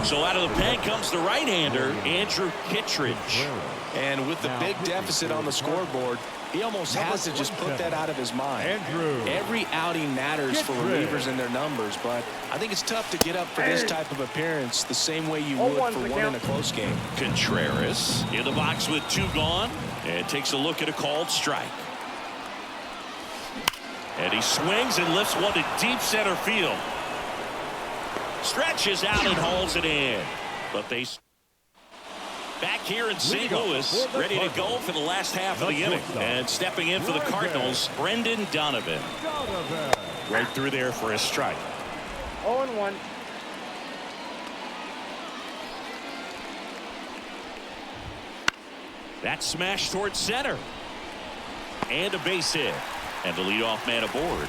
So out of the pen comes the right-hander, Andrew Kittredge. And with the big deficit on the scoreboard, he almost has to just put that out of his mind. Every outing matters for relievers and their numbers, but I think it's tough to get up for this type of appearance the same way you would for one in a close game. Contreras in the box with 2 gone and takes a look at a called strike. And he swings and lifts one to deep center field. Stretches out and hauls it in. But they back here in St. Louis, ready to go for the last half of the inning. And stepping in for the Cardinals, Brendan Donovan. Right through there for a strike. 0-1. That smash towards center. And a base hit. And the leadoff man aboard.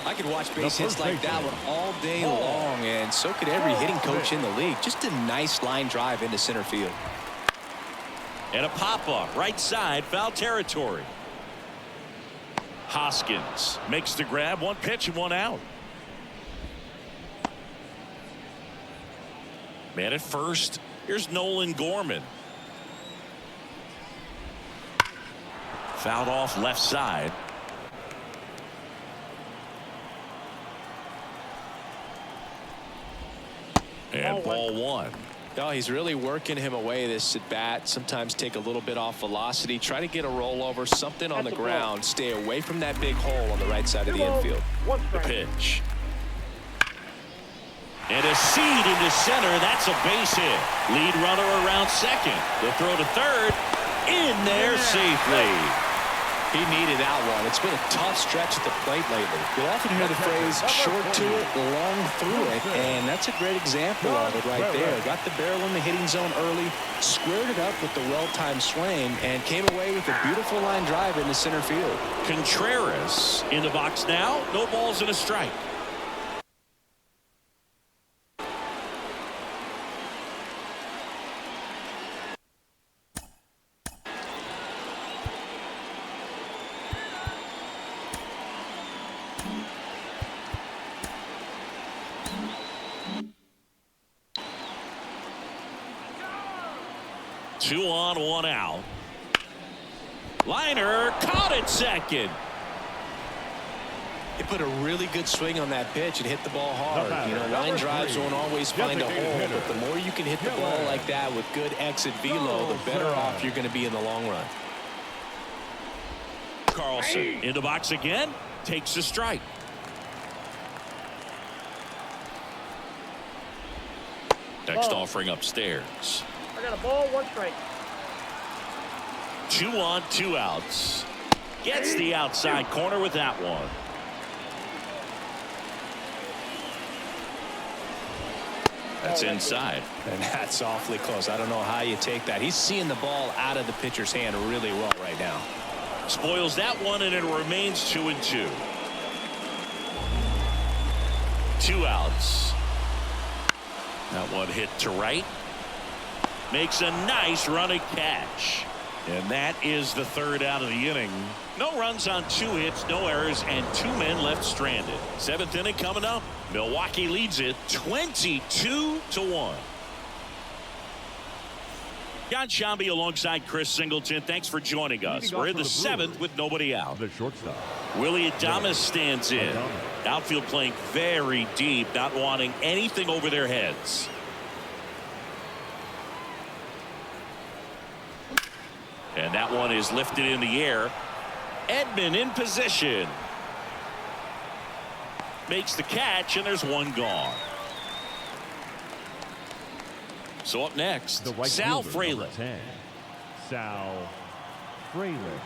I could watch base hits like that one all day long, and so could every hitting coach in the league. Just a nice line drive into center field. And a pop-up right side, foul territory. Hoskins makes the grab. 1 pitch and 1 out. Man at first. Here's Nolan Gorman. Fouled off left side. And ball 1. Oh, he's really working him away this at bat. Sometimes take a little bit off velocity. Try to get a rollover, something on the ground. Stay away from that big hole on the right side of the infield. The pitch. And a seed into center. That's a base hit. Lead runner around second. The throw to third. In there safely. He needed that one. It's been a tough stretch at the plate lately. You'll often hear the phrase short to it, long through it, and that's a great example of it right there. Got the barrel in the hitting zone early, squared it up with the well-timed swing, and came away with a beautiful line drive into center field. Contreras in the box now. No balls and a strike. Two on, 1 out. Liner caught at second. He put a really good swing on that pitch and hit the ball hard. You know, line drives won't always find a hole, but the more you can hit the ball like that with good exit velo, the better off you're going to be in the long run. Carlson in the box again, takes a strike. Next offering upstairs. I got a ball, 1 strike. 2 on, 2 outs. Gets the outside corner with that one. That's inside. And that's awfully close. I don't know how you take that. He's seeing the ball out of the pitcher's hand really well right now. Spoils that one, and it remains 2-2. 2 outs. That one hit to right. Makes a nice running catch. And that is the 3rd out of the inning. No runs on 2 hits, no errors, and 2 men left stranded. 7th inning coming up. Milwaukee leads it 22-1. John Shambi alongside Chris Singleton. Thanks for joining us. We're in the 7th with nobody out. The shortstop. Willie Adames stands in. Outfield playing very deep, not wanting anything over their heads. And that one is lifted in the air. Edman in position. Makes the catch, and there's one gone. So up next, The right Sal fielder, Frelick. 10. Sal Frelick.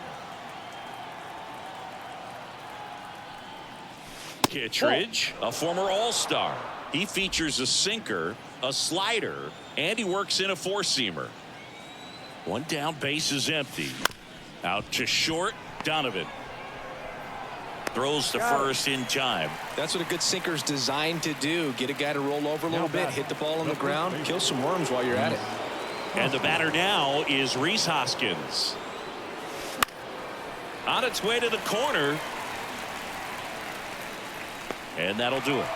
Kittredge, a former All-Star. He features a sinker, a slider, and he works in a 4-seamer. One down, base is empty. Out to short, Donovan. Throws to first in time. That's what a good sinker's designed to do. Get a guy to roll over a little bit, hit the ball on the ground, kill some worms while you're at it. And the batter now is Rhys Hoskins. On its way to the corner. And that'll do it.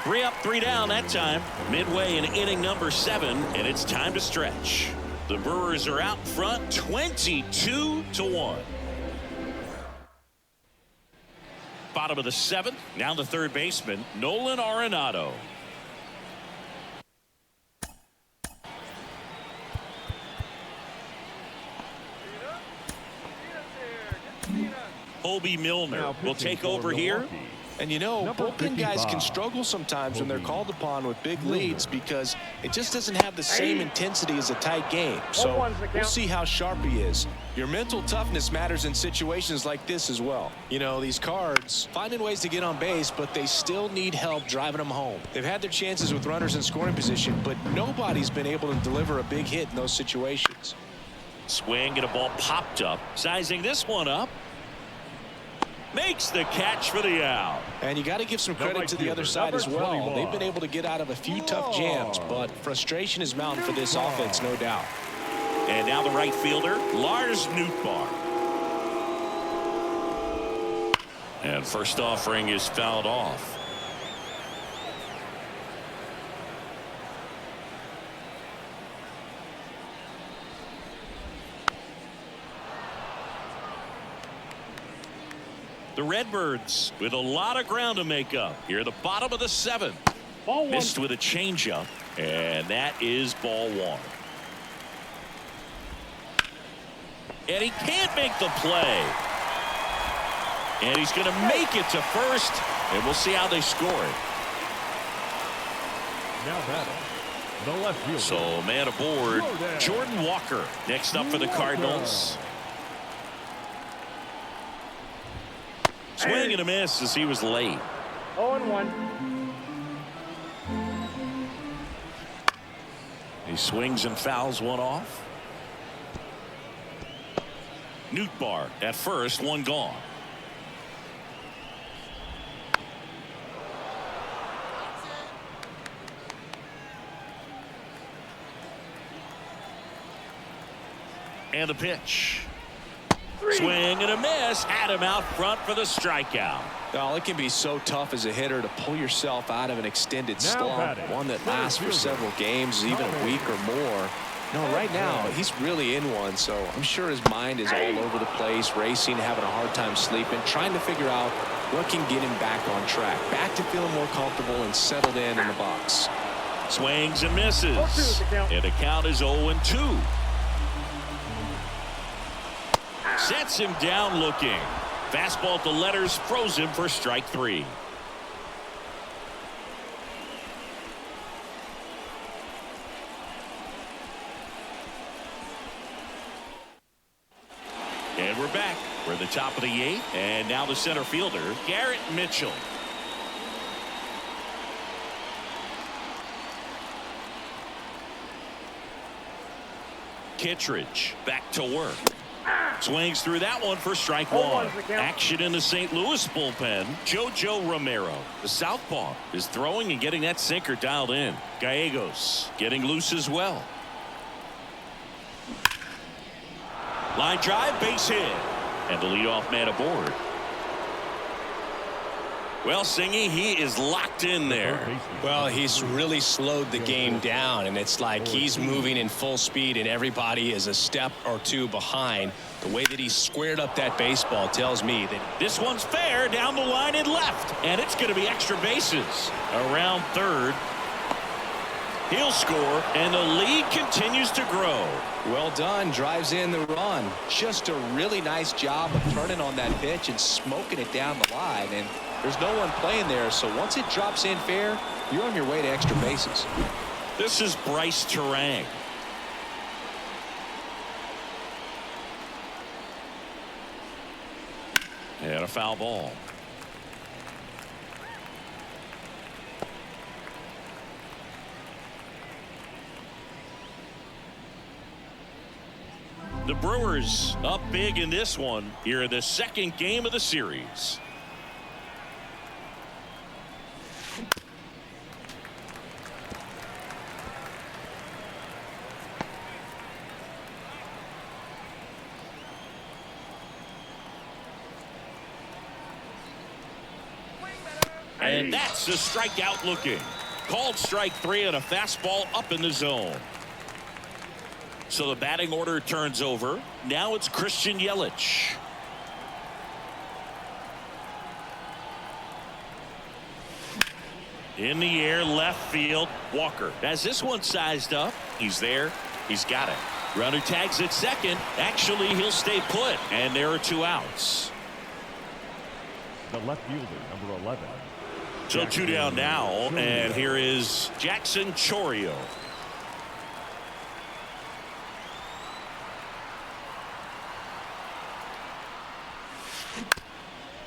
3 up, 3 down that time. Midway in inning number 7, and it's time to stretch. The Brewers are out front 22-1. Bottom of the 7th. Now the 3rd baseman, Nolan Arenado. Hobie Milner will take over here. And you know, Number bullpen guys 55. can struggle sometimes when they're called upon with big leads because it just doesn't have the same intensity as a tight game. So we'll see how sharp he is. Your mental toughness matters in situations like this as well. You know, these Cards finding ways to get on base, but they still need help driving them home. They've had their chances with runners in scoring position, but nobody's been able to deliver a big hit in those situations. Swing and a ball popped up. Sizing this one up. Makes the catch for the out. And you got to give some credit to the other side as well. They've been able to get out of a few tough jams, but frustration is mounting for this offense, no doubt. And now the right fielder, Lars Nootbaar. And first offering is fouled off. The Redbirds with a lot of ground to make up here at the bottom of the 7th. Missed with a changeup, and that is ball 1. And he can't make the play. And he's going to make it to first, and we'll see how they score it. Now batting. The left fielder. So man aboard, Jordan Walker next up for the Cardinals. Swing and a miss as he was late. 0-1. He swings and fouls one off. Nootbaar at first, one gone. And the pitch. Swing and a miss. Had him out front for the strikeout. Well, it can be so tough as a hitter to pull yourself out of an extended slump, one that lasts for several games, even a week or more. No, right now, he's really in one, so I'm sure his mind is all over the place, racing, having a hard time sleeping, trying to figure out what can get him back on track, back to feeling more comfortable and settled in the box. Swings and misses. And the count is 0-2. Sets him down looking. Fastball at the letters, froze him for strike 3. And we're back. We're at the top of the 8th, and now the center fielder, Garrett Mitchell. Kittredge back to work. Swings through that one for strike one. Action in the St. Louis bullpen. JoJo Romero, the southpaw, is throwing and getting that sinker dialed in. Gallegos getting loose as well. Line drive, base hit. And the leadoff man aboard. Well, Singy, he is locked in there. Well, he's really slowed the game down, and it's like he's moving in full speed, and everybody is a step or two behind. The way that he squared up that baseball tells me that this one's fair down the line and left, and it's going to be extra bases. Around third. He'll score, and the lead continues to grow. well done, drives in the run. Just a really nice job of turning on that pitch and smoking it down the line, and there's no one playing there, so once it drops in fair, you're on your way to extra bases. This is Bryce Terang. And a foul ball. The Brewers up big in this one here in the second game of the series. And that's a strikeout looking. Called strike three and a fastball up in the zone. So the batting order turns over. Now it's Christian Yelich. In the air, left field. Walker has this one sized up. He's there. He's got it. Runner tags at second. Actually, he'll stay put. And there are two outs. The left fielder, number 11. So two down now. And here is Jackson Chourio.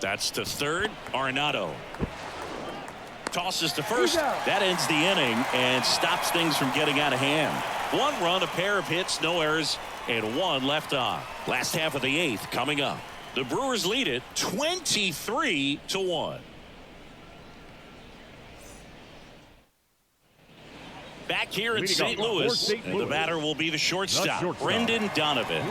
That's to third. Arenado tosses to first. That ends the inning and stops things from getting out of hand. One run, a pair of hits, no errors, and one left on. Last half of the eighth coming up. The Brewers lead it 23-1. Back here in St. Louis, and the batter will be the shortstop, Brendan Donovan.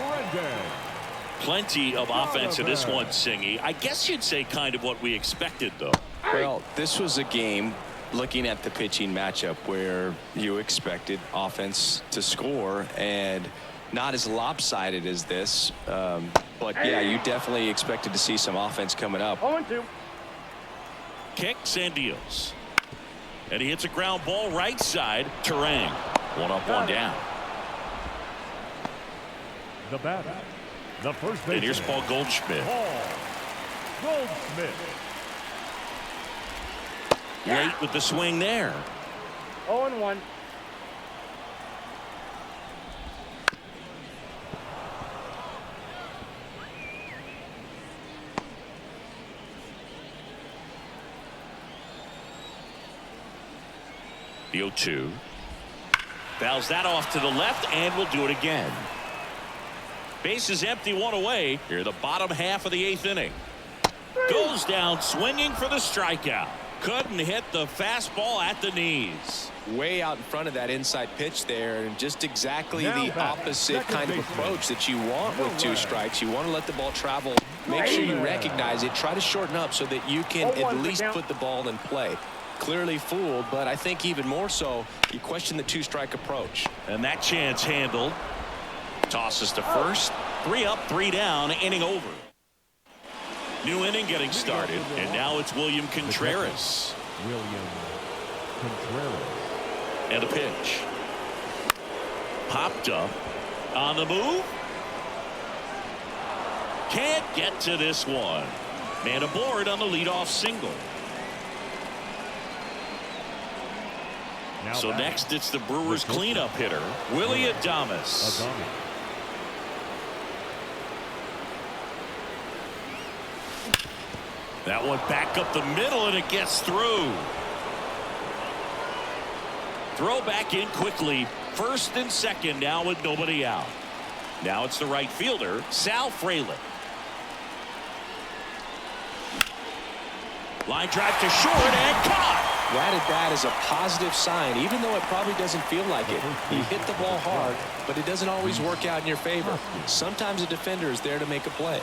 Plenty of offense in this one, Singy. I guess you'd say kind of what we expected, though. Well, this was a game, looking at the pitching matchup, where you expected offense to score, and not as lopsided as this. But, yeah, you definitely expected to see some offense coming up. 0-2. Kicks and deals. And he hits a ground ball right side. Terang. One up, one down. The batter. The first baseman. And here's Paul Goldschmidt. Late with the swing there. 0-1. The 0-2. Fouls that off to the left and will do it again. Base is empty, one away. Here the bottom half of the eighth inning. Goes down swinging for the strikeout. Couldn't hit the fastball at the knees. Way out in front of that inside pitch there, and just exactly the opposite kind of approach that you want with two strikes. You want to let the ball travel. Make sure you recognize it. Try to shorten up so that you can at least put the ball in play. Clearly fooled, but I think even more so, you question the two-strike approach. And that chance handled. Tosses to first. 3 up, 3 down, inning over. New inning getting started, and now it's William Contreras. And a pitch. Popped up. On the move. Can't get to this one. Man aboard on the leadoff single. So next it's the Brewers cleanup hitter, Willie Adames. That one back up the middle, and it gets through. Throw back in quickly. First and second now with nobody out. Now it's the right fielder, Sal Frelick. Line drive to short and caught. That at bat is a positive sign, even though it probably doesn't feel like it. He hit the ball hard, but it doesn't always work out in your favor. Sometimes a defender is there to make a play.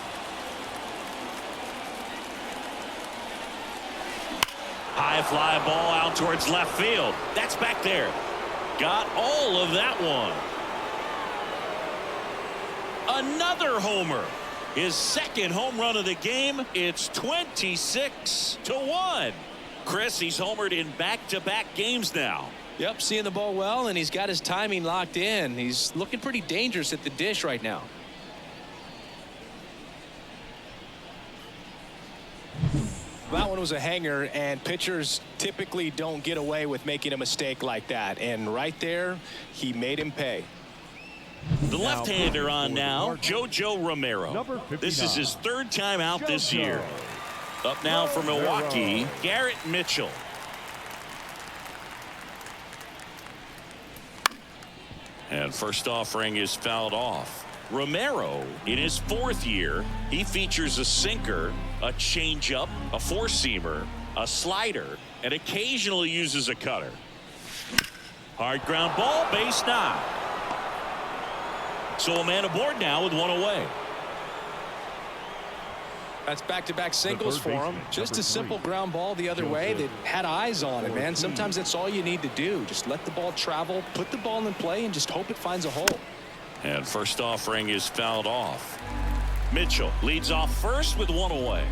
High fly ball out towards left field. That's back there. Got all of that one. Another homer. His second home run of the game. It's 26-1. Chris, he's homered in back-to-back games now. Yep, seeing the ball well, and he's got his timing locked in. He's looking pretty dangerous at the dish right now. That one was a hanger, and pitchers typically don't get away with making a mistake like that. And right there, he made him pay. The left-hander on now, JoJo Romero. This is his third time out this year. Up now for Milwaukee, Garrett Mitchell. And first offering is fouled off. Romero, in his fourth year, he features a sinker, a changeup, a four-seamer, a slider, and occasionally uses a cutter. Hard ground ball, base knock. So a man aboard now with one away. That's back-to-back singles for him. Just a simple ground ball the other way that had eyes on it, man. Sometimes that's all you need to do. Just let the ball travel, put the ball in play, and just hope it finds a hole. And first offering is fouled off. Mitchell leads off first with one away.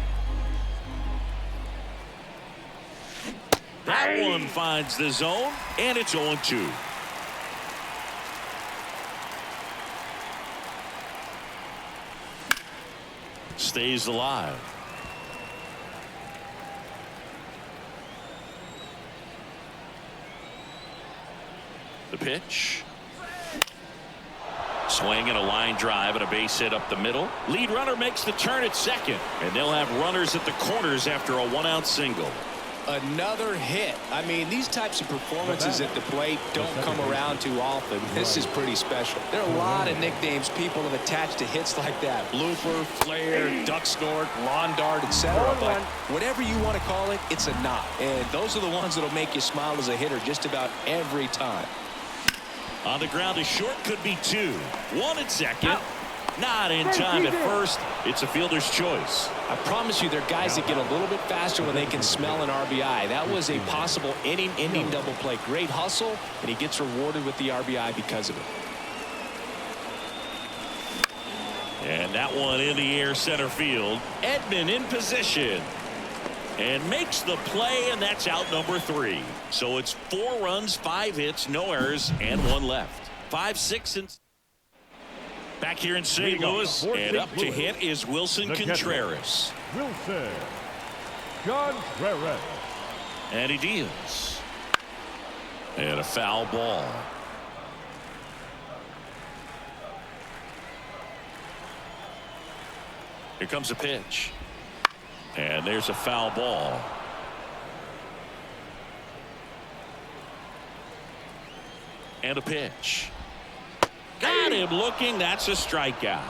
That one finds the zone, and it's 0-2. Stays alive. The pitch. Swing and a line drive and a base hit up the middle. Lead runner makes the turn at second, and they'll have runners at the corners after a one-out single. Another hit. I mean, these types of performances at the plate don't come around too often. This is pretty special. There are a lot of nicknames people have attached to hits like that. Blooper, flare, duck snort, lawn dart, etc. But whatever you want to call it, it's a knot. And those are the ones that'll make you smile as a hitter just about every time. On the ground to short, could be two. One at second. Not in time at first. It's a fielder's choice. I promise you, there are guys that get a little bit faster when they can smell an RBI. That was a possible inning-ending double play. Great hustle, and he gets rewarded with the RBI because of it. And that one in the air center field. Edman in position. And makes the play, and that's out number 3. So it's 4 runs, 5 hits, no errors, and 1 left. 5, 6, and back here in St. Louis, and up to hit is Wilson Contreras. Wilson Contreras. And he deals. And a foul ball. Here comes a pitch. And there's a foul ball. And a pitch. Got him looking. That's a strikeout.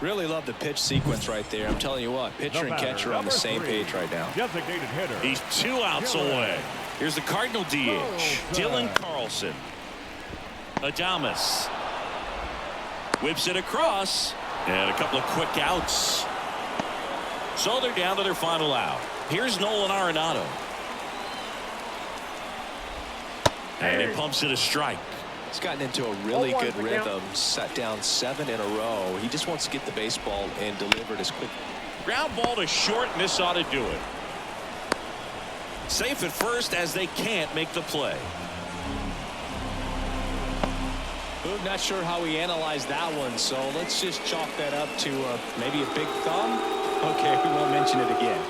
Really love the pitch sequence right there. I'm telling you what, pitcher and catcher are on the same page right now. Designated hitter. He's 2 outs away. Here's the Cardinal DH, Dylan Carlson. Adames whips it across, and a couple of quick outs. So they're down to their final out. Here's Nolan Arenado. And he pumps it a strike. He's gotten into a really good rhythm, set down 7 in a row. He just wants to get the baseball and deliver it as quick. Ground ball to short, and this ought to do it. Safe at first as they can't make the play. I'm not sure how he analyzed that one, so let's just chalk that up to maybe a big thumb. Okay, we won't mention it again.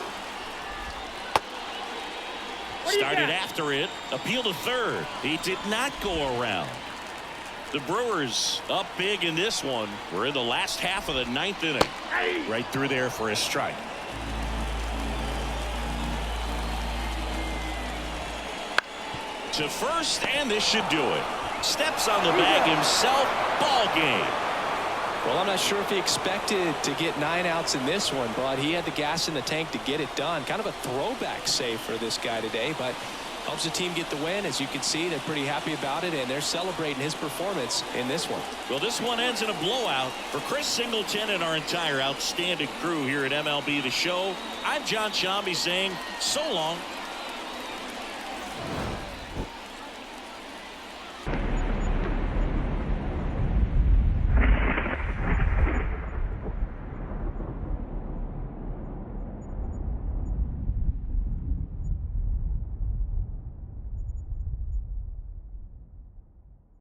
Started after it. Appeal to third. He did not go around. The Brewers up big in this one. We're in the last half of the 9th inning. Right through there for a strike. To first, and this should do it. Steps on the bag himself. Ball game. Well, I'm not sure if he expected to get 9 outs in this one, but he had the gas in the tank to get it done. Kind of a throwback save for this guy today, but helps the team get the win. As you can see, they're pretty happy about it, and they're celebrating his performance in this one. Well, this one ends in a blowout. For Chris Singleton and our entire outstanding crew here at MLB The Show, I'm John Shambi saying so long